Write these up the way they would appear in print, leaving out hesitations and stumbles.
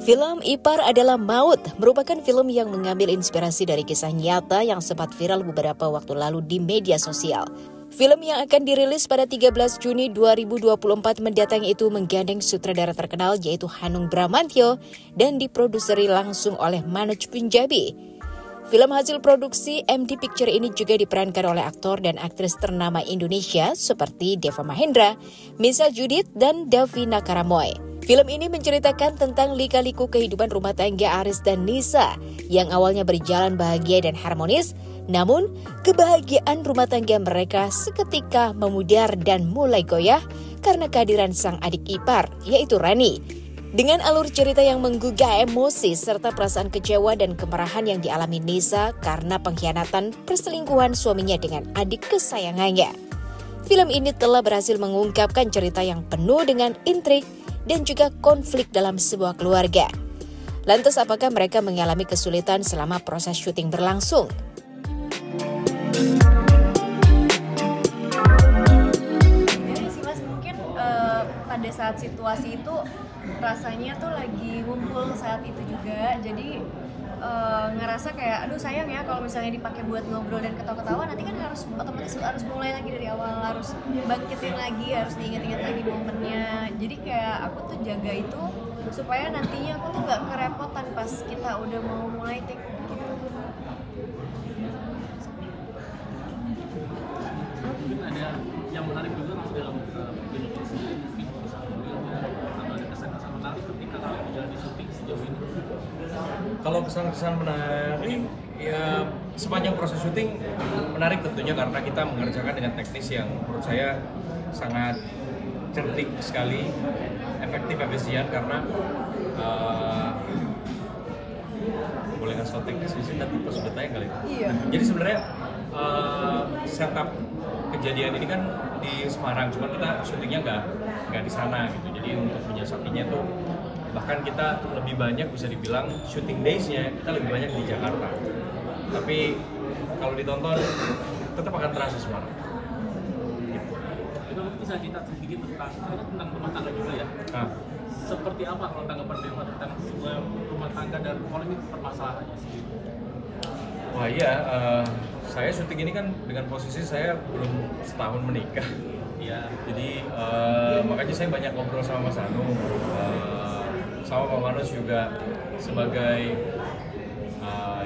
Film Ipar Adalah Maut merupakan film yang mengambil inspirasi dari kisah nyata yang sempat viral beberapa waktu lalu di media sosial. Film yang akan dirilis pada 13 Juni 2024 mendatang itu menggandeng sutradara terkenal yaitu Hanung Bramantyo dan diproduseri langsung oleh Manoj Punjabi. Film hasil produksi MD Picture ini juga diperankan oleh aktor dan aktris ternama Indonesia seperti Deva Mahendra, Misal Judith, dan Davina Karamoy. Film ini menceritakan tentang lika-liku kehidupan rumah tangga Aris dan Nisa yang awalnya berjalan bahagia dan harmonis, namun kebahagiaan rumah tangga mereka seketika memudar dan mulai goyah karena kehadiran sang adik ipar, yaitu Rani. Dengan alur cerita yang menggugah emosi serta perasaan kecewa dan kemarahan yang dialami Nisa karena pengkhianatan perselingkuhan suaminya dengan adik kesayangannya. Film ini telah berhasil mengungkapkan cerita yang penuh dengan intrik dan juga konflik dalam sebuah keluarga. Lantas apakah mereka mengalami kesulitan selama proses syuting berlangsung? Jadi sih Mas, mungkin pada saat situasi itu rasanya tuh lagi ngumpul saat itu juga, jadi ngerasa kayak aduh sayang ya kalau misalnya dipakai buat ngobrol dan ketawa-ketawa, nanti kan harus otomatis harus mulai lagi dari awal, harus bangkitin lagi, harus diingat-ingat lagi momennya. Jadi kayak aku tuh jaga itu supaya nantinya aku tuh nggak kerepotan pas kita udah mau mulai take gitu. Mungkin ada yang menarik juga dalam film ini, atau ada kesan-kesan menarik ketika kalian menjalani syuting sejauh ini? Kalau kesan-kesan menarik, ya sepanjang proses syuting menarik tentunya karena kita mengerjakan dengan teknis yang menurut saya sangat cerdik sekali, efektif, efisien karena boleh ngasih tau teknis di sini nanti pas udah tayang kali. Iya. Jadi sebenarnya setup kejadian ini kan di Semarang, cuman kita syutingnya nggak di sana gitu. Jadi untuk menyiasatinya tuh bahkan kita lebih banyak bisa dibilang shooting days-nya kita lebih banyak di Jakarta. Tapi kalau ditonton tetap akan terasa Semarang. Gitu. Itu bisa cerita sedikit tentang rumah tangga juga ya. Seperti apa kalau tanggapan Dewa tentang sebuah rumah tangga dan polemik permasalahannya sih? Wah iya, saya syuting ini kan dengan posisi saya belum setahun menikah. Iya. Jadi makanya saya banyak ngobrol sama Mas Hanung, sama Pak Manoj juga sebagai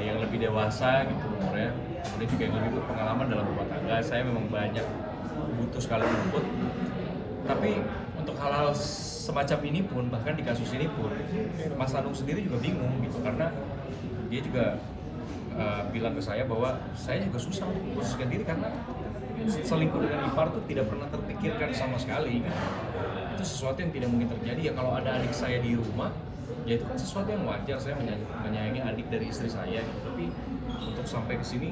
yang lebih dewasa gitu umurnya, kemudian juga yang lebih berpengalaman dalam rumah tangga. Saya memang banyak butuh sekali input. Tapi untuk hal-hal semacam ini pun, bahkan di kasus ini pun, Mas Hanung sendiri juga bingung gitu karena dia juga bilang ke saya bahwa saya juga susah untuk memposisikan diri karena selingkuh dengan ipar tuh tidak pernah terpikirkan sama sekali gitu. Itu sesuatu yang tidak mungkin terjadi ya kalau ada adik saya di rumah, ya itu kan sesuatu yang wajar, saya menyayangi adik dari istri saya gitu. Tapi untuk sampai ke sini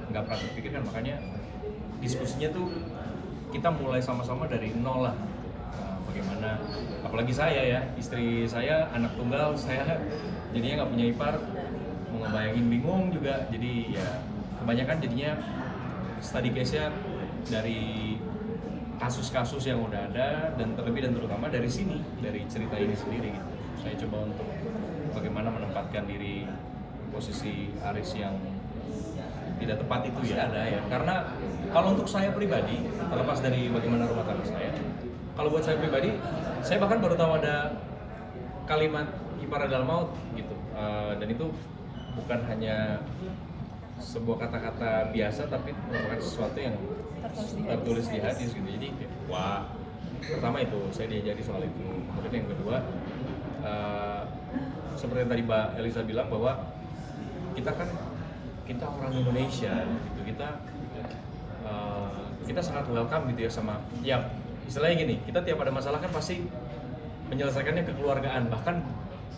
nggak pernah terpikirkan, makanya diskusinya tuh kita mulai sama-sama dari nol lah. Bagaimana, apalagi saya ya, istri saya anak tunggal, saya jadinya nggak punya ipar, mau ngebayangin bingung juga. Jadi ya kebanyakan jadinya study case-nya dari kasus-kasus yang udah ada dan terlebih dan terutama dari sini, dari cerita ini sendiri gitu. Saya coba untuk bagaimana menempatkan diri posisi Aris yang tidak tepat itu ya ada ya. Karena kalau untuk saya pribadi, terlepas dari bagaimana rumah tangga saya, kalau buat saya pribadi, saya bahkan baru tahu ada kalimat Ipar Adalah Maut gitu. Dan itu bukan hanya sebuah kata-kata biasa, tapi merupakan sesuatu yang tertulis di hadis gitu. Jadi wah, pertama itu saya diajari soal itu. Kemudian yang kedua, seperti yang tadi Mbak Elisa bilang bahwa kita orang Indonesia gitu, kita sangat welcome gitu ya sama ya istilahnya gini, kita tiap ada masalah kan pasti menyelesaikannya kekeluargaan, bahkan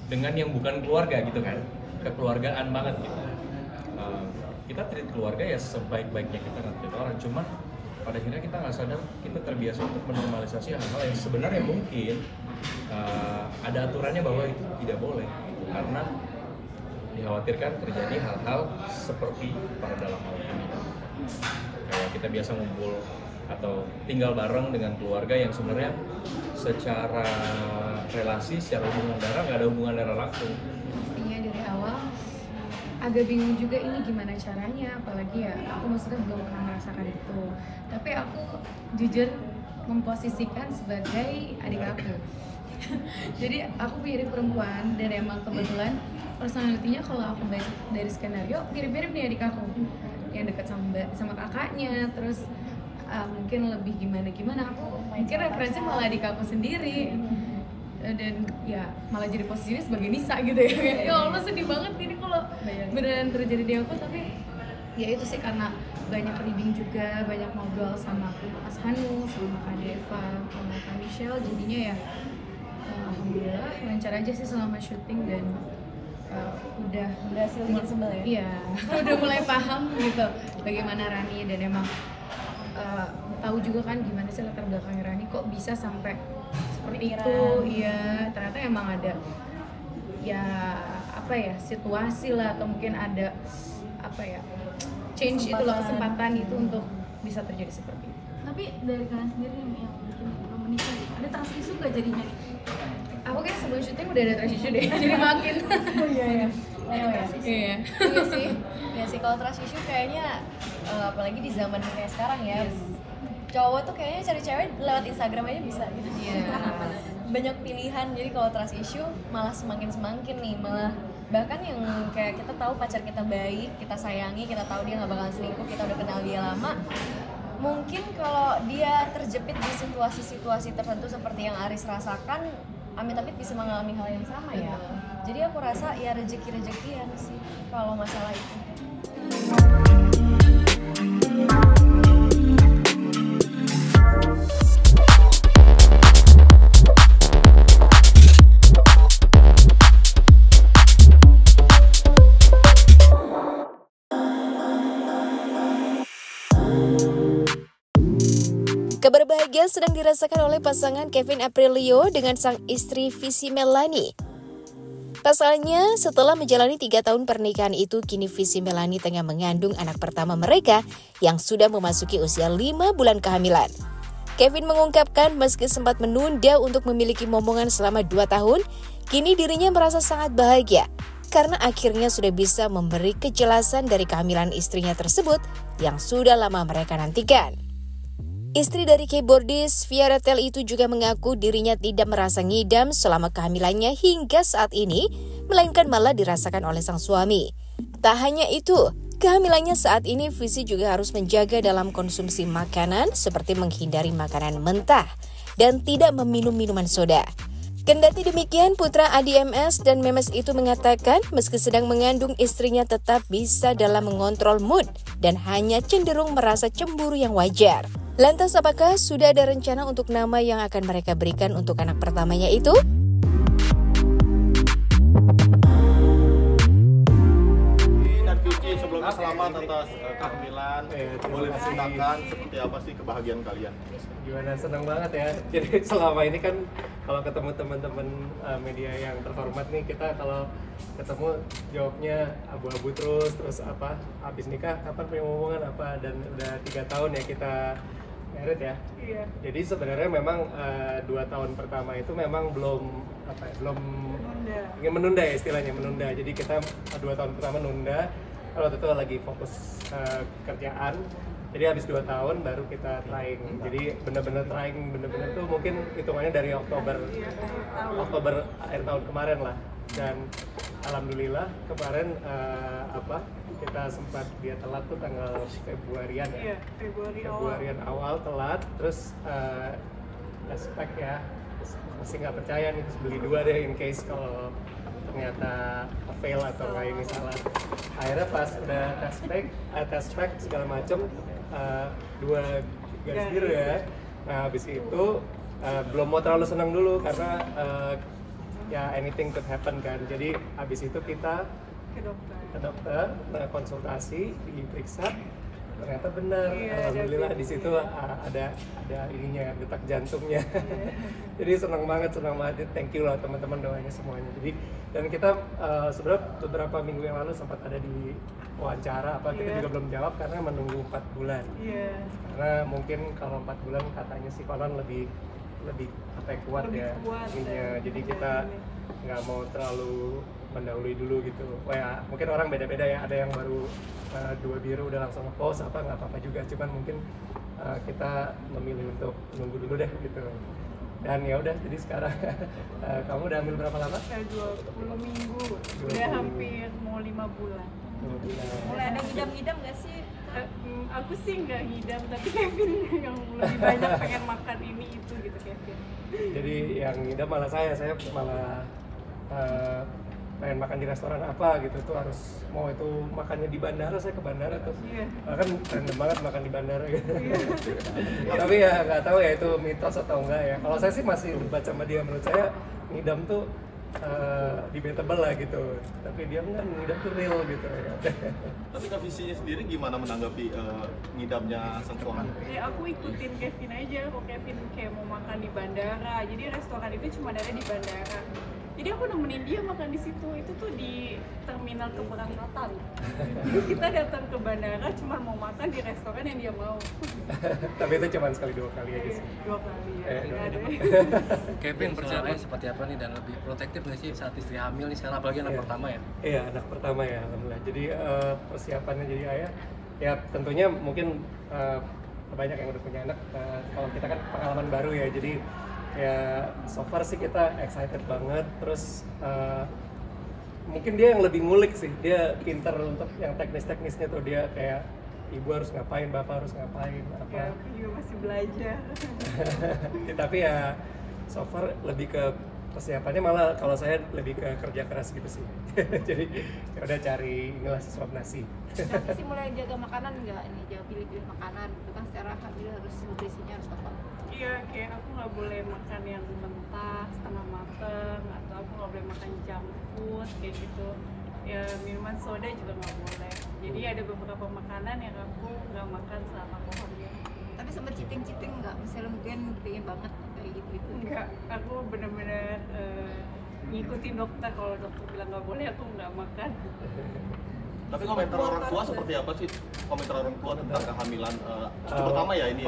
dengan yang bukan keluarga gitu kan, kekeluargaan banget gitu. Kita treat keluarga ya sebaik-baiknya kita treat orang, cuman pada akhirnya kita nggak sadar kita terbiasa untuk menormalisasi hal-hal yang sebenarnya mungkin ada aturannya bahwa itu tidak boleh gitu, karena dikhawatirkan terjadi hal-hal seperti pada dalam hal ini. Kayak kita biasa ngumpul atau tinggal bareng dengan keluarga yang sebenarnya secara relasi secara hubungan darah, nggak ada hubungan darah langsung. Pastinya dari awal agak bingung juga ini gimana caranya, apalagi ya aku maksudnya belum pernah merasakan itu. Tapi aku jujur memposisikan sebagai adik aku. Jadi aku punya adik perempuan dan emang kebetulan personalitinya kalau aku baca dari skenario mirip-mirip nih adik aku, yang dekat sama kakaknya, terus mungkin lebih gimana aku mungkin referensi malah adik aku sendiri. Dan ya malah jadi posisinya sebagai Nisa gitu ya. Ya Allah sedih banget ini kalau beneran terjadi di aku. Tapi ya itu sih karena banyak reading juga, banyak ngobrol sama Mas Hanu, sama Kak Deva, sama Kak Michelle. Jadinya ya alhamdulillah lancar aja sih selama syuting dan udah berhasil bikin sebel ya? Iya, udah mulai paham gitu bagaimana Rani, dan emang tahu juga kan gimana sih latar belakangnya Rani kok bisa sampai seperti itu. Iya, ternyata emang ada ya apa ya situasi lah, atau mungkin ada apa ya change itulah, kesempatan itu untuk bisa terjadi seperti itu. Tapi dari kalian sendiri yang bikin belum menikah, ada trust issue nggak jadinya? Aku kayak sebelum syuting udah ada trust issue deh, jadi makin. Oh iya ya. Iya. Iya sih. Ya sih, kalau trust issue kayaknya apalagi di zaman kayak sekarang ya. Cowok tuh kayaknya cari cewek lewat Instagram aja bisa gitu. Iya. Banyak pilihan, jadi kalau trust issue malah semakin nih, malah bahkan yang kayak kita tahu pacar kita baik, kita sayangi, kita tahu dia nggak bakalan selingkuh, kita udah kenal dia lama, mungkin kalau dia terjepit di situasi-situasi tertentu seperti yang Aris rasakan, amit-amit bisa mengalami hal yang sama ya. Jadi aku rasa ya rezeki-rezekian sih kalau masalah itu. Kabar bahagia sedang dirasakan oleh pasangan Kevin Aprilio dengan sang istri Visi Melanie. Pasalnya, setelah menjalani 3 tahun pernikahan itu, kini Visi Melanie tengah mengandung anak pertama mereka yang sudah memasuki usia 5 bulan kehamilan. Kevin mengungkapkan meski sempat menunda untuk memiliki momongan selama 2 tahun, kini dirinya merasa sangat bahagia karena akhirnya sudah bisa memberi kejelasan dari kehamilan istrinya tersebut yang sudah lama mereka nantikan. Istri dari keyboardis Via Retel itu juga mengaku dirinya tidak merasa ngidam selama kehamilannya hingga saat ini, melainkan malah dirasakan oleh sang suami. Tak hanya itu, kehamilannya saat ini Visi juga harus menjaga dalam konsumsi makanan seperti menghindari makanan mentah dan tidak meminum minuman soda. Kendati demikian, putra Adi MS dan Memes itu mengatakan meski sedang mengandung, istrinya tetap bisa dalam mengontrol mood dan hanya cenderung merasa cemburu yang wajar. Lantas apakah sudah ada rencana untuk nama yang akan mereka berikan untuk anak pertamanya itu? Dan Vicky, sebelumnya selamat atas kehamilan. Boleh ceritakan seperti apa sih kebahagiaan kalian? Gimana, senang banget ya. Jadi selama ini kan kalau ketemu teman-teman media yang terhormat nih, kita kalau ketemu jawabnya abu-abu terus apa, habis nikah kapan punya momongan apa, dan udah 3 tahun ya kita married ya. Iya. Jadi sebenarnya memang 2 tahun pertama itu memang belum ingin menunda ya, istilahnya menunda. Jadi kita 2 tahun pertama nunda, kalau itu lagi fokus kerjaan. Jadi habis 2 tahun baru kita trying. Jadi bener-bener trying, bener-bener tuh mungkin hitungannya dari Oktober akhir tahun kemarin lah. Dan alhamdulillah kemarin kita sempat dia telat tuh tanggal Februarian ya. Februarian awal telat, terus aspek ya masih nggak percaya nih, terus beli 2 deh in case kalau ternyata fail atau nggak ini salah. Akhirnya pas udah test pack segala macem 2 garis biru ya. Nah habis itu belum mau terlalu senang dulu karena ya anything could happen kan. Jadi habis itu kita ke dokter, konsultasi, diperiksa, ternyata benar. Alhamdulillah di situ ada ininya, detak jantungnya. Jadi senang banget. Thank you lah teman-teman, doanya semuanya. Jadi dan kita sebenarnya beberapa minggu yang lalu sempat ada di wawancara kita juga belum jawab karena menunggu 4 bulan. Karena mungkin kalau 4 bulan katanya sih konon lebih kuat Lebih ya kuat, ininya. Jadi kita nggak mau terlalu mendahului dulu gitu. Wah ya, mungkin orang beda-beda ya, ada yang baru 2 biru udah langsung nge-post apa, nggak apa-apa juga, cuman mungkin kita memilih untuk nunggu dulu deh gitu. Dan ya udah, jadi sekarang kamu udah ambil berapa lama? 20 minggu, udah hampir mau 5 bulan. Mulai ada ngidam-ngidam gak sih? Aku sih nggak ngidam, tapi Kevin yang lebih banyak pengen makan ini itu gitu Kevin. Jadi yang ngidam malah saya malah pengen makan di restoran apa gitu tuh, harus mau itu makannya di bandara, saya ke bandara tuh. Kan random banget makan di bandara gitu. Tapi ya nggak tahu ya itu mitos atau enggak ya. Kalau saya sih masih debat sama dia, menurut saya ngidam tuh debatable lah gitu. Tapi dia kan ngidam tuh real gitu ya. Tapi Kak visinya sendiri gimana menanggapi ngidamnya sang suami? Ya aku ikutin Kevin aja, kok Kevin kayak mau makan di bandara. Jadi restoran itu cuma ada di bandara. Jadi aku nemenin dia makan di situ. Itu tuh di terminal keberangkatan. Jadi kita datang ke bandara cuma mau makan di restoran yang dia mau. Tapi itu cuma sekali 2 kali aja sih. 2 kali ya. Kevin persiapannya seperti apa nih, dan lebih protektif nggak sih saat istri hamil nih sekarang, apalagi anak pertama ya? Iya, anak pertama ya, alhamdulillah. Jadi persiapannya jadi ayah, ya tentunya mungkin banyak yang udah punya anak. Kalau kita kan pengalaman baru ya, jadi ya so far sih kita excited banget. Terus mungkin dia yang lebih ngulik sih, dia pinter untuk yang teknis-teknisnya tuh, dia kayak ibu harus ngapain, bapak harus ngapain apa. Ya, aku juga masih belajar. Tapi ya so far lebih ke persiapannya, malah kalau saya lebih ke kerja keras gitu sih. Jadi ya udah cari inilah sesuap nasi. Tapi sih mulai jaga makanan nggak nih, jaga pilih-pilih makanan itu kan secara hamil harus nutrisinya harus tepat. Iya, kayak aku nggak boleh makan yang mentah, setengah mateng, atau aku nggak boleh makan junk food kayak gitu. Ya minuman soda juga nggak boleh. Jadi ada beberapa makanan yang aku nggak makan saat aku hamil. Tapi sempet cheating nggak? Misalnya mungkin pengen banget kayak gitu. Enggak, aku bener-bener ngikutin dokter. Kalau dokter bilang nggak boleh, aku nggak makan. Tapi komentar orang tua seperti apa sih? Komentar orang tua tentang kehamilan cucu pertama ya ini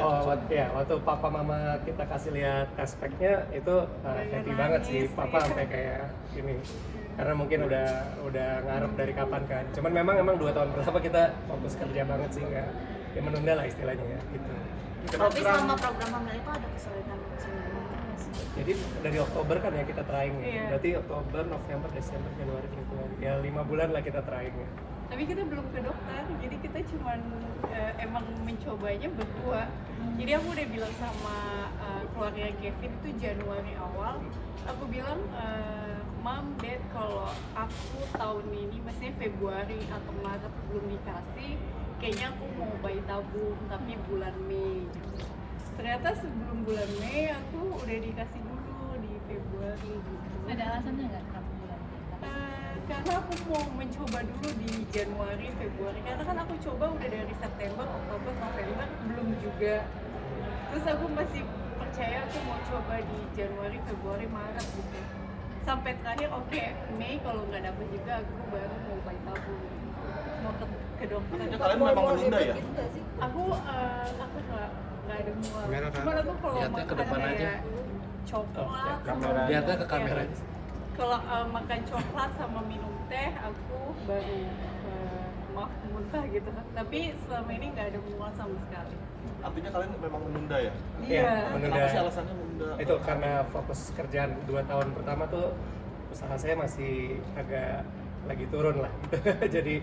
ya? Waktu papa mama kita kasih lihat test pack-nya itu happy banget sih. Papa sampai kayak gini. Karena mungkin udah ngarep dari kapan kan. Cuman memang 2 tahun pertama kita fokus kerja banget sih, nggak ya menunda lah istilahnya ya gitu. Tapi selama program hamil itu ada kesulitan Jadi dari Oktober kan ya kita trying. Berarti Oktober, November, Desember, Januari, Februari. Ya 5 bulan lah kita trying ya. Tapi kita belum ke dokter, jadi kita cuman emang mencobanya berdua. Jadi aku udah bilang sama keluarga Kevin itu Januari awal, aku bilang Mam, Dad, kalau aku tahun ini, maksudnya Februari atau Maret belum dikasih, kayaknya aku mau bayi tabung, tapi bulan Mei. Ternyata sebelum bulan Mei aku udah dikasih dulu di Februari gitu. Ada alasannya nggak kenapa bulan? Karena aku mau mencoba dulu di Januari, Februari. Karena kan aku coba udah dari September, Oktober, November, belum juga. Terus aku masih percaya aku mau coba di Januari, Februari, Maret gitu. Sampai terakhir, oke, Mei kalau nggak dapet juga aku baru mau bayi tabung. Mau ke dokter. Kalian memang menunda ya? Aku nggak ada mual. Cuma aku kalau Lihatnya ke depan makan aja. kayak coklat, Lihatnya ke kamera. kalau makan coklat sama minum teh, aku baru muntah gitu. Tapi selama ini nggak ada mual sama sekali. Artinya kalian memang menunda ya? Iya. Menunda. Kenapa sih alasannya menunda? Itu karena fokus kerjaan 2 tahun pertama tuh usaha saya masih agak lagi turun lah. Jadi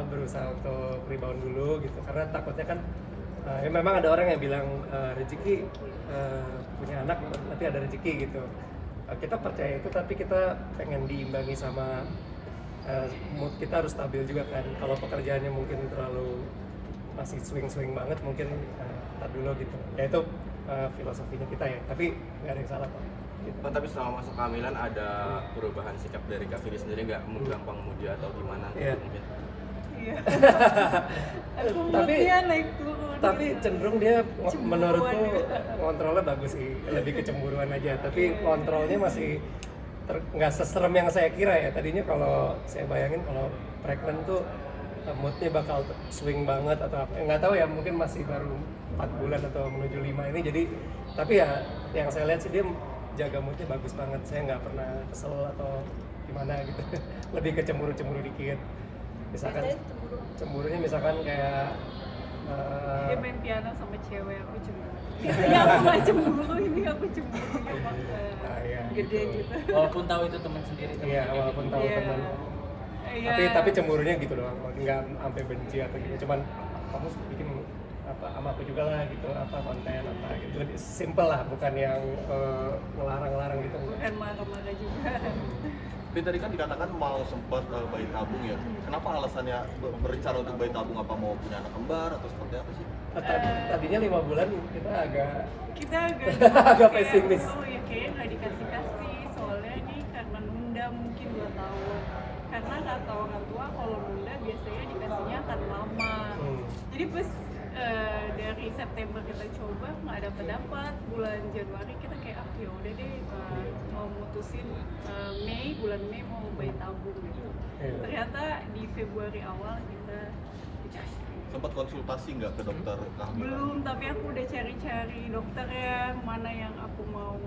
berusaha untuk rebound dulu gitu, karena takutnya kan ya memang ada orang yang bilang rezeki punya anak nanti ada rezeki gitu. Kita percaya itu, tapi kita pengen diimbangi sama mood kita harus stabil juga kan. Kalau pekerjaannya mungkin terlalu masih swing banget, mungkin tar dulu gitu. Ya itu filosofinya kita ya, tapi nggak ada yang salah kok. Gitu. Tapi selama masa kehamilan ada perubahan sikap dari Kak Fili sendiri nggak? Gampang muda atau gimana? Iya. Mungkin. Iya. Moodnya naik turun. Tapi cenderung dia menurutku kontrolnya bagus sih, lebih kecemburuan aja. Tapi kontrolnya masih nggak seserem yang saya kira ya. Tadinya kalau saya bayangin kalau pregnant tuh moodnya bakal swing banget atau apa. Nggak tahu ya, mungkin masih baru 4 bulan atau menuju 5 ini. Jadi tapi ya yang saya lihat sih dia jaga moodnya bagus banget. Saya nggak pernah kesel atau gimana gitu. Lebih ke cemburu dikit. Misalkan cemburunya misalkan kayak dia main piano sama cewek, aku cemburu. Biasanya aku nggak cemburu, ini aku cemburunya gede gitu. Walaupun tahu itu teman sendiri. Iya, walaupun tahu teman. Tapi cemburunya gitu doang, nggak sampai benci atau gitu. Cuman kamu bikin apa sama aku juga lah gitu, apa konten apa gitu. Lebih simple lah, bukan yang ngelarang-larang gitu. Bukan marah-marah juga. Tapi tadi kan dikatakan mau sempat bayi tabung ya. Kenapa alasannya berencana untuk bayi tabung? Apa mau punya anak kembar atau seperti apa sih? Tadinya 5 bulan kita agak agak pesimis. Oh ya kayaknya nggak dikasih soalnya ini karena nunda mungkin 2 tahun. Karena kata orang tua kalau nunda biasanya dikasihnya akan lama. Jadi pas dari September kita coba nggak dapat bulan Januari kita kayak ya udah deh mau mutusin bulan Mei mau bayi tabung gitu. Ternyata di Februari awal kita sempat konsultasi nggak ke dokter kehamilan? Belum, tapi aku udah cari-cari dokter yang mana yang aku mau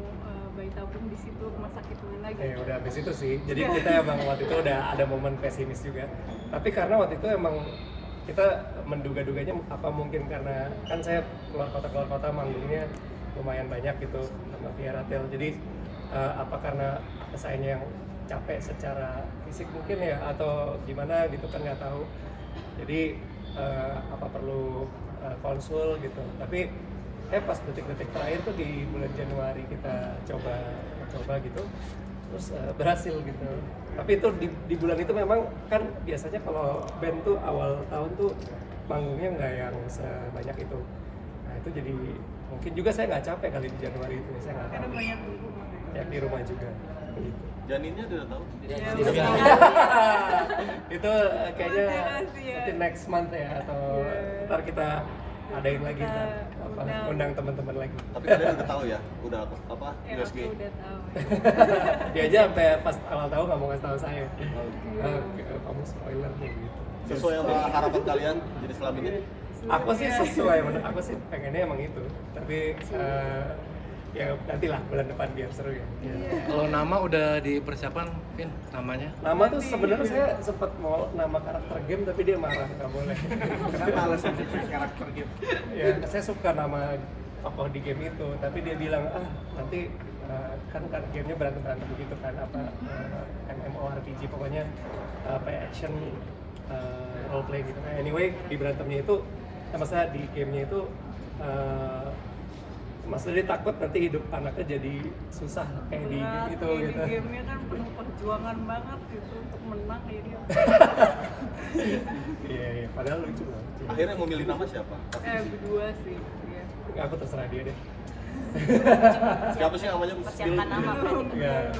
bayi tabung di situ, rumah sakit mana gitu. Udah habis itu sih. Jadi kita emang waktu itu udah ada momen pesimis juga. Tapi karena waktu itu emang kita menduga-duganya apa mungkin karena kan saya keluar kota manggungnya lumayan banyak gitu sama Via Ratel. Jadi apa karena sayanya yang capek secara fisik mungkin ya atau gimana gitu kan nggak tahu. Jadi apa perlu konsul gitu. Tapi pas detik-detik terakhir tuh di bulan Januari kita coba gitu. Terus berhasil gitu. Tapi itu di bulan itu memang kan biasanya kalau band tuh awal tahun tuh manggungnya nggak yang sebanyak itu. Nah itu jadi mungkin juga saya nggak capek kali di Januari itu, saya nggak tahu. Karena banyak di rumah. Ya di rumah juga. Gitu. Janinnya udah tahu? Itu kayaknya nanti next month ya atau ntar kita adain lagi undang teman-teman lagi. Tapi kalian udah tahu ya, udah apa USG? Udah tahu. Dia aja sampai pas awal tahu nggak mau ngasih tahu saya. Kamu spoiler gitu. Sesuai sama harapan kalian jenis kelaminnya? Aku sih sesuai, aku sih pengennya emang itu. Tapi ya nantilah bulan depan biar seru ya. Kalau nama udah dipersiapkan, Vin, namanya? Nama tuh sebenarnya saya sempat mau nama karakter game tapi dia marah nggak boleh. Kenapa alasan karakter game? Ya saya suka nama tokoh di game itu, tapi dia bilang nanti kan gamenya berantem begitu kan apa MMORPG pokoknya apa action role play gitu. Nah, anyway di berantemnya itu, maksudnya di gamenya itu maksudnya dia takut nanti hidup anaknya jadi susah kayak di game itu gitu. Di gamenya kan penuh perjuangan banget gitu untuk menang ya dia. Iya, padahal lucu banget. Akhirnya mau milih nama siapa? Berdua sih. Iya. Aku terserah dia deh. Siapa sih namanya? Persiapkan nama berarti. Ya.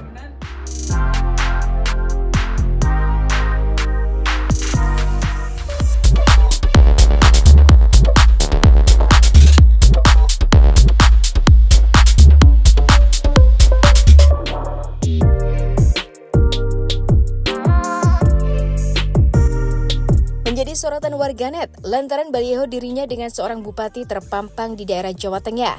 Menjadi sorotan warganet lantaran baliho dirinya dengan seorang bupati terpampang di daerah Jawa Tengah.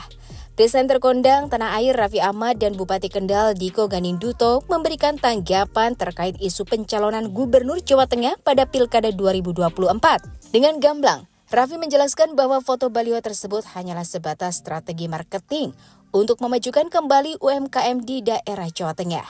Presenter kondang tanah air Raffi Ahmad dan Bupati Kendal Diko Ganinduto memberikan tanggapan terkait isu pencalonan Gubernur Jawa Tengah pada Pilkada 2024. Dengan gamblang, Raffi menjelaskan bahwa foto baliho tersebut hanyalah sebatas strategi marketing untuk memajukan kembali UMKM di daerah Jawa Tengah.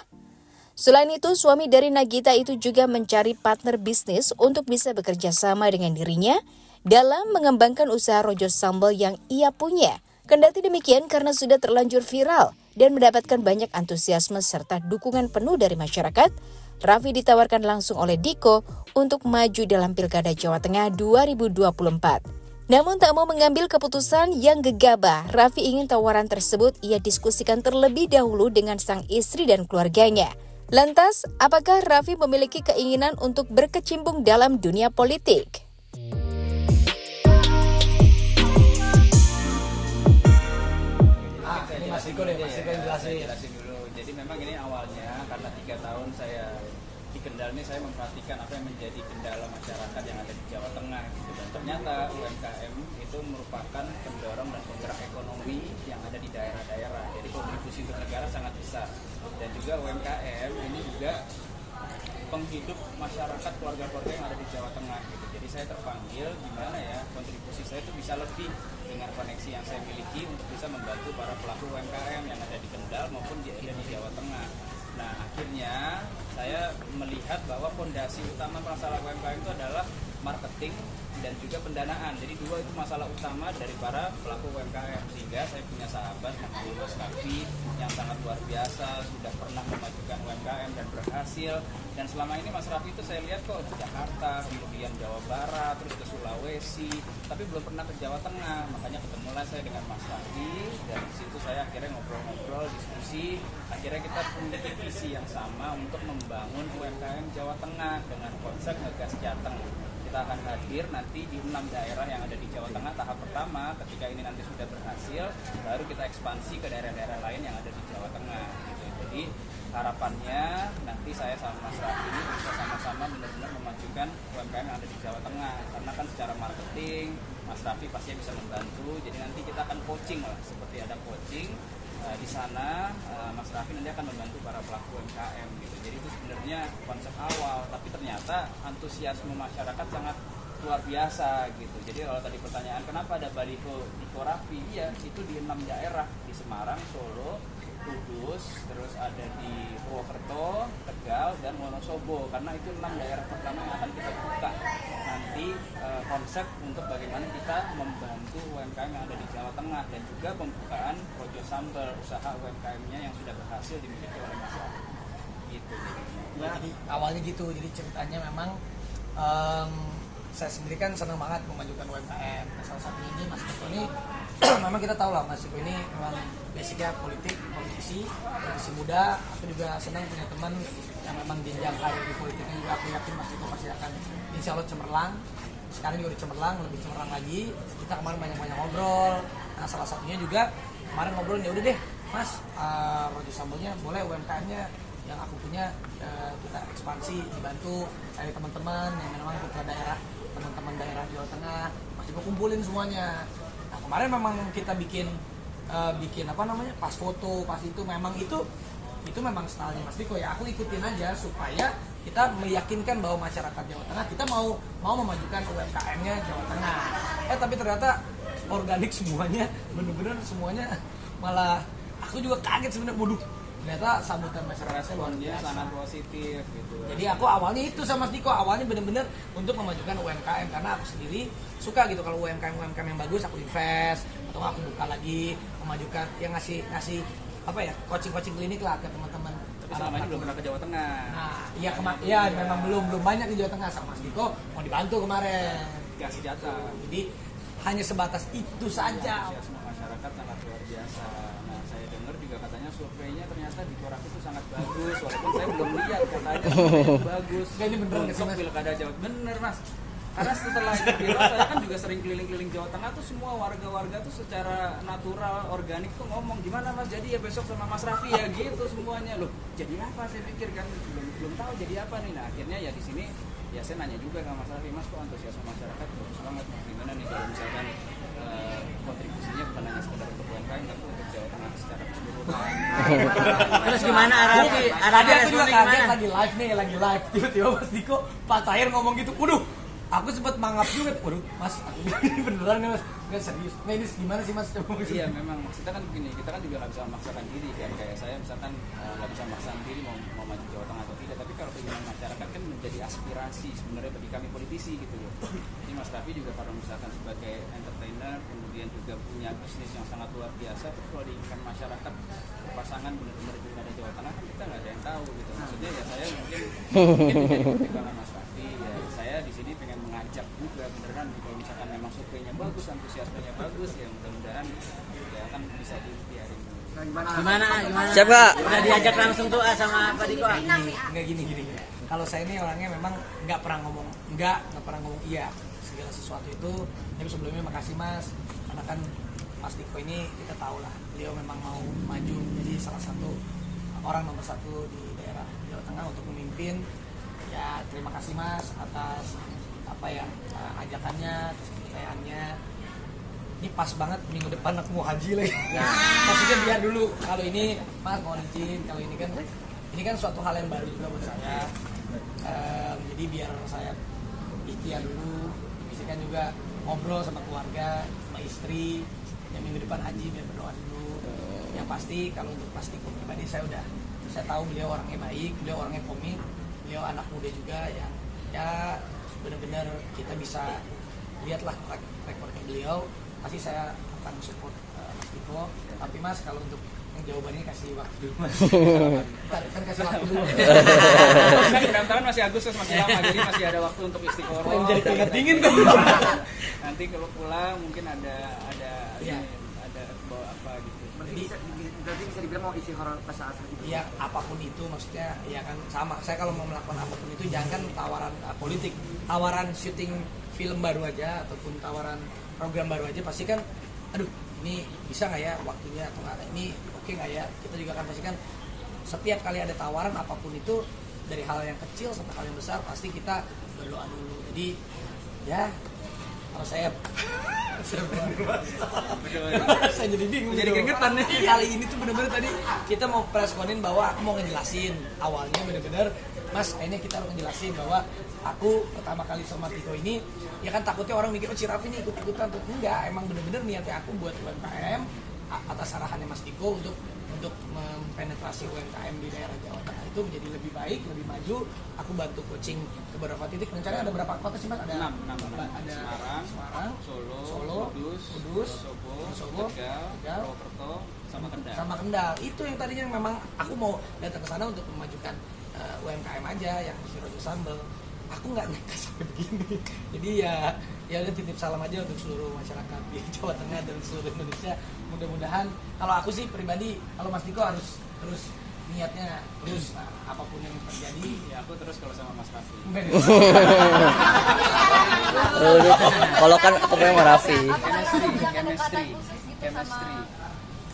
Selain itu, suami dari Nagita itu juga mencari partner bisnis untuk bisa bekerja sama dengan dirinya dalam mengembangkan usaha rojo sambal yang ia punya. Kendati demikian, karena sudah terlanjur viral dan mendapatkan banyak antusiasme serta dukungan penuh dari masyarakat, Raffi ditawarkan langsung oleh Diko untuk maju dalam Pilkada Jawa Tengah 2024. Namun tak mau mengambil keputusan yang gegabah, Raffi ingin tawaran tersebut ia diskusikan terlebih dahulu dengan sang istri dan keluarganya. Lantas, apakah Raffi memiliki keinginan untuk berkecimpung dalam dunia politik? Mas Diko jelasin dulu. Jadi memang ini awalnya karena 3 tahun saya di Kendal ini saya memperhatikan apa yang menjadi kendala masyarakat yang ada di Jawa Tengah gitu. Dan ternyata UMKM itu merupakan pendorong dan penggerak ekonomi yang ada di daerah-daerah. Jadi kontribusi untuk negara sangat besar. Dan juga UMKM ini juga penghidup masyarakat keluarga-keluarga yang ada di Jawa Tengah gitu. Jadi saya terpanggil gimana ya kontribusi saya itu bisa lebih dengan koneksi yang saya miliki untuk bisa membantu para pelaku UMKM yang ada di Kendal maupun di Jawa Tengah. Nah akhirnya saya melihat bahwa fondasi utama masalah UMKM itu adalah marketing dan juga pendanaan. Jadi dua itu masalah utama dari para pelaku UMKM. Sehingga saya punya sahabat namanya Mas Kavi yang sangat luar biasa, sudah pernah memajukan UMKM dan berhasil. Dan selama ini Mas Raffi itu saya lihat kok di Jakarta, kemudian Jawa Barat, terus ke Sulawesi, tapi belum pernah ke Jawa Tengah. Makanya ketemulah saya dengan Mas Raffi, dan di situ saya akhirnya ngobrol-ngobrol, diskusi. Akhirnya kita memiliki visi yang sama untuk membangun UMKM Jawa Tengah dengan konsep Ngegas Jateng. Kita akan hadir nanti di 6 daerah yang ada di Jawa Tengah tahap pertama. Ketika ini nanti sudah berhasil, baru kita ekspansi ke daerah-daerah lain yang ada di Jawa Tengah gitu. Jadi harapannya nanti saya sama Mas Raffi ini bisa sama-sama benar-benar memajukan UMKM yang ada di Jawa Tengah. Karena kan secara marketing Mas Raffi pasti bisa membantu. Jadi nanti kita akan coaching lah, seperti ada coaching di sana. Mas Raffi nanti akan membantu para pelaku UMKM gitu. Jadi itu sebenarnya konsep awal, tapi ternyata antusiasme masyarakat sangat luar biasa gitu. Jadi kalau tadi pertanyaan kenapa ada baliho di Korafi, iya itu di 6 daerah, di Semarang, Solo, Kudus, terus ada di Purwokerto, Tegal, dan Wonosobo. Karena itu 6 daerah pertama yang akan kita buka nanti konsep untuk bagaimana kita membantu UMKM yang ada di Jawa Tengah, dan juga pembukaan Projo Sambal, usaha UMKM-nya yang sudah berhasil dimiliki oleh masyarakat. Gitu. Nah, jadi awalnya gitu, jadi ceritanya memang saya sendiri kan senang banget memajukan UMKM. Nah, salah satu ini Mas Iko ini memang kita tahu lah Mas Iko ini memang basicnya politisi muda. Aku juga senang punya teman yang memang jenjang karir di politiknya juga. Aku yakin Mas Iko pasti akan insya Allah cemerlang. Sekarang juga cemerlang, lebih cemerlang lagi. Kita kemarin banyak-banyak ngobrol. Nah salah satunya juga kemarin ngobrol, ya udah deh Mas, Projo Sambalnya boleh UMKM-nya yang aku punya kita ekspansi, dibantu dari teman-teman yang memang putra daerah, teman-teman daerah Jawa Tengah, masih kumpulin semuanya. Nah kemarin memang kita bikin apa namanya, pas foto, pas itu memang itu memang stylenya Mas Diko ya. Aku ikutin aja supaya kita meyakinkan bahwa masyarakat Jawa Tengah kita mau memajukan UMKM-nya Jawa Tengah. Tapi ternyata organik semuanya, bener-bener semuanya, malah aku juga kaget sebenarnya. Waduh, ternyata sambutan masyarakatnya luar biasa, sangat positif gitu. Jadi aku awalnya itu sama Mas Diko, awalnya bener-bener untuk memajukan UMKM karena aku sendiri suka gitu kalau UMKM yang bagus aku invest atau aku buka lagi, memajukan, yang ngasih apa ya, coaching klinik lah ke teman-teman. Tapi selama ini belum pernah ke Jawa Tengah. Nah, iya memang belum banyak di Jawa Tengah. Sama Mas Diko mau dibantu kemarin. Kasih jatah. Jadi hanya sebatas itu saja. Masyarakat sangat luar biasa. Nah, saya dengar juga katanya surveinya ternyata di Korafi itu sangat bagus, walaupun saya belum lihat katanya bagus. Ini beneran nggak sih Mas? Pilkada Jawa, bener Mas. Karena setelah itu viral, saya kan juga sering keliling-keliling Jawa Tengah tuh, semua warga-warga tuh secara natural, organik tuh ngomong, gimana Mas jadi ya besok sama Mas Raffi ya gitu semuanya. Loh, jadi apa, saya pikir kan belum tahu jadi apa nih. Nah akhirnya ya di sini ya saya nanya juga sama Mas Raffi, Mas kok antusiasme masyarakat bagus banget, Mas gimana nih kalau misalkan kontribusinya bukan hanya sekedar untuk UMKM tapi untuk Jawa Tengah secara keseluruhan. Terus gimana Raffi? Aku juga kaget lagi live tiba-tiba Mas Diko Pak Tahir ngomong gitu. Waduh, aku sempat mangap juga. Waduh, Mas, ini beneran nih Mas? Nggak serius. Nah ini gimana sih Mas? Iya memang, kita kan begini, kita kan juga nggak bisa memaksakan diri kan. Kayak saya misalkan nggak bisa memaksakan diri mau maju Jawa Tengah atau tidak. Tapi kalau keinginan masyarakat kan menjadi aspirasi sebenarnya bagi kami politisi gitu loh. Jadi Mas Raffi juga kalau misalkan sebagai entertainer, kemudian juga punya bisnis yang sangat luar biasa. Terus kalau diinginkan masyarakat pasangan benar-benar di ada Jawa Tengah kan kita nggak ada yang tahu gitu. Maksudnya ya saya mungkin menjadi pertimbangan Mas Raffi. Ya saya di sini pengen mengajak juga beneran kalau misalkan memang surveinya bagus, antusiasmenya bagus, ya mudah-mudahan ya akan bisa diikhtiarin. Gimana? Siap Kak? Udah diajak langsung tuh sama Pak Diko. Nggak gini. Kalau saya ini orangnya memang nggak pernah ngomong iya segala sesuatu itu. Tapi sebelumnya makasih Mas, karena kan Mas Diko ini kita tahu lah, beliau memang mau maju jadi salah satu orang nomor 1 di daerah Jawa Tengah untuk memimpin. ya terima kasih Mas atas apa ya ajakannya, atas kepercayaannya. Ini pas banget minggu depan aku mau haji lagi. Ya, maksudnya biar dulu kalau ini Mas mau izin, kalau ini kan suatu hal yang baru juga buat saya. Jadi biar saya ikhtiar dulu, bisikan juga ngobrol sama keluarga, sama istri. Yang minggu depan haji biar berdoa dulu. Yang pasti kalau untuk Mas Diko pribadi saya tahu beliau orangnya baik, beliau orangnya komik, beliau anak muda juga yang ya benar-benar kita bisa lihatlah rekornya beliau. Pasti saya akan support Mas Diko. Tapi Mas kalau untuk yang jawabannya kasih waktu dulu Mas. Kan kasih waktu dulu. Kan pendaftaran masih Agustus, masih lama, jadi masih ada waktu untuk istiqoroh. Jadi keringat dingin kan. Nanti kalau pulang mungkin ada bawa apa gitu. Berarti bisa dibilang mau isi horor pas saat itu. Ya apapun itu maksudnya ya kan sama. Saya kalau mau melakukan apapun itu jangan tawaran politik, tawaran syuting film baru aja ataupun tawaran program baru aja pasti kan aduh ini bisa nggak ya waktunya atau nggak, ini oke nggak ya, kita juga akan pastikan setiap kali ada tawaran apapun itu dari hal yang kecil sampai hal yang besar pasti kita berdoa dulu. Jadi ya kalau saya jadi bingung, jadi keringetan nih. Kali ini tuh bener-bener tadi kita mau press-conin bahwa aku mau ngejelasin awalnya bener-bener Mas, ini kita harus ngejelasin bahwa aku pertama kali sama Diko ini ya kan takutnya orang mikir si Raffi ini ikut-ikutan tuh. Enggak, emang bener-bener niatnya aku buat UMKM atas arahannya Mas Diko untuk mempenetrasi UMKM di daerah Jawa Tengah itu menjadi lebih baik, lebih maju. Aku bantu coaching ke beberapa titik. Rencananya ada berapa kota sih Mas? Ada 6. Ada Semarang, Solo, Kudus, Wonosobo, Tegal, Purwokerto, sama Kendal. Itu yang tadinya memang aku mau datang ke sana untuk memajukan UMKM aja yang si Rojo Sambal. Aku nggak nyangka sampai begini. Jadi ya udah titip salam aja untuk seluruh masyarakat di Jawa Tengah dan seluruh Indonesia. Mudah-mudahan kalau aku sih pribadi, kalau Mas Diko harus terus niatnya terus apapun yang terjadi ya aku terus kalau sama Mas Raffi. Kalau kan aku pengen sama Raffi. Chemistry.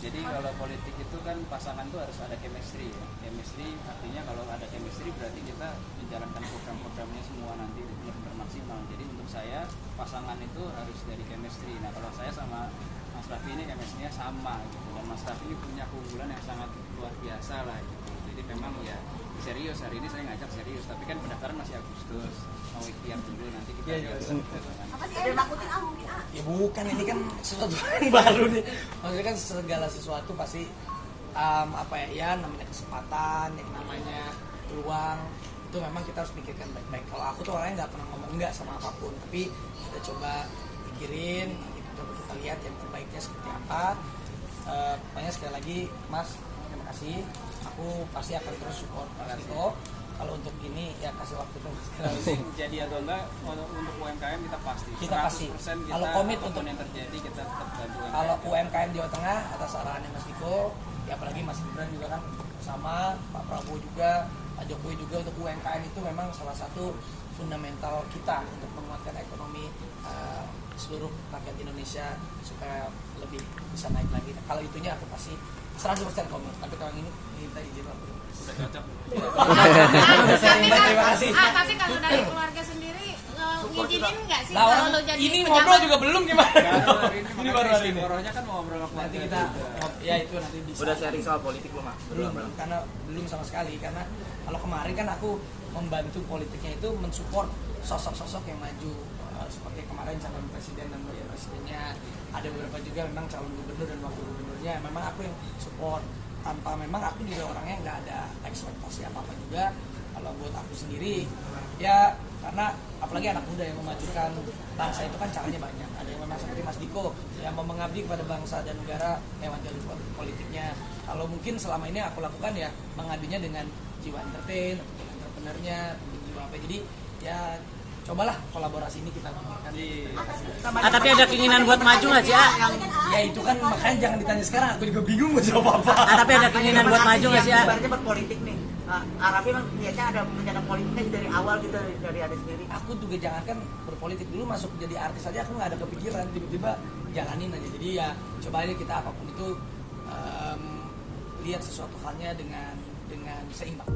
Jadi kalau politik itu kan pasangan tuh harus ada chemistry ya. Chemistry artinya kalau ada chemistry berarti kita menjalankan program-programnya semua nanti benar-benar maksimal. Jadi untuk saya pasangan itu harus dari chemistry. Nah kalau saya sama Mas Raffi ini chemistry-nya sama gitu. Dan Mas Raffi ini punya keunggulan yang sangat luar biasa lah gitu. Jadi memang ya serius, hari ini saya ngajak serius, tapi kan pendaftaran masih Agustus, mau ikhtiar dulu nanti kita apa sih ada nakutin mungkin ya bukan, ini kan sesuatu yang baru nih, maksudnya kan segala sesuatu pasti apa ya namanya kesempatan, yang namanya peluang itu memang kita harus pikirkan baik-baik. Kalau aku tuh orangnya nggak pernah ngomong enggak sama apapun, tapi kita coba pikirin, nanti kita lihat yang terbaiknya seperti apa. Pokoknya sekali lagi Mas, terima kasih. Aku pasti akan terus support Mas Diko. Kalau untuk ini ya kasih waktu tuh jadi atau enggak untuk UMKM kita pasti. Kalau komit untuk yang terjadi kita tetap bantu UMKM. Kalau UMKM Jawa Tengah atas arahannya Mas Diko, ya apalagi Mas Gibran juga kan sama Pak Prabowo juga, Pak Jokowi juga, untuk UMKM itu memang salah satu fundamental kita untuk menguatkan ekonomi seluruh rakyat Indonesia supaya lebih bisa naik lagi. Nah, kalau itunya aku pasti 100% komit. Tapi kalau ini minta izin waktu. Sudah cocok. Terima kasih. Tapi kalau dari keluarga sendiri ngizinin nggak sih kalau lo jadi ini ngobrol juga belum gimana? Ini baru hari ini. Orangnya kan mau ngobrol nanti kita ya itu nanti bisa. Udah sharing soal politik belum, Mak? Belum, karena belum sama sekali. Karena kalau kemarin kan aku membantu politiknya itu mensupport sosok-sosok yang maju, seperti kemarin calon presiden dan wakil presidennya, ada beberapa juga memang calon gubernur dan wakil gubernurnya, memang aku yang support, tanpa memang aku juga orangnya nggak ada ekspektasi apa-apa juga. Kalau buat aku sendiri ya karena apalagi anak muda yang memajukan bangsa itu kan caranya banyak. Ada yang memang seperti Mas Diko yang mau mengabdi kepada bangsa dan negara lewat jalur politiknya. Kalau mungkin selama ini aku lakukan ya mengabdinya dengan jiwa entertain, entrepreneurnya, jiwa apa. Jadi ya cobalah kolaborasi ini kita lakukan. Tapi ada keinginan buat maju nggak sih? Ya itu kan makanya jangan ditanya sekarang, aku juga bingung mau jawab apa. Tapi ada keinginan buat maju nggak sih? Ibaratnya berpolitik nih. Raffi memang niatnya ada rencana politiknya dari awal gitu, dari ada sendiri. Aku juga jangankan berpolitik dulu, masuk jadi artis aja aku nggak ada kepikiran, tiba-tiba jalanin aja. Jadi ya coba aja kita apapun itu lihat sesuatu halnya dengan seimbang.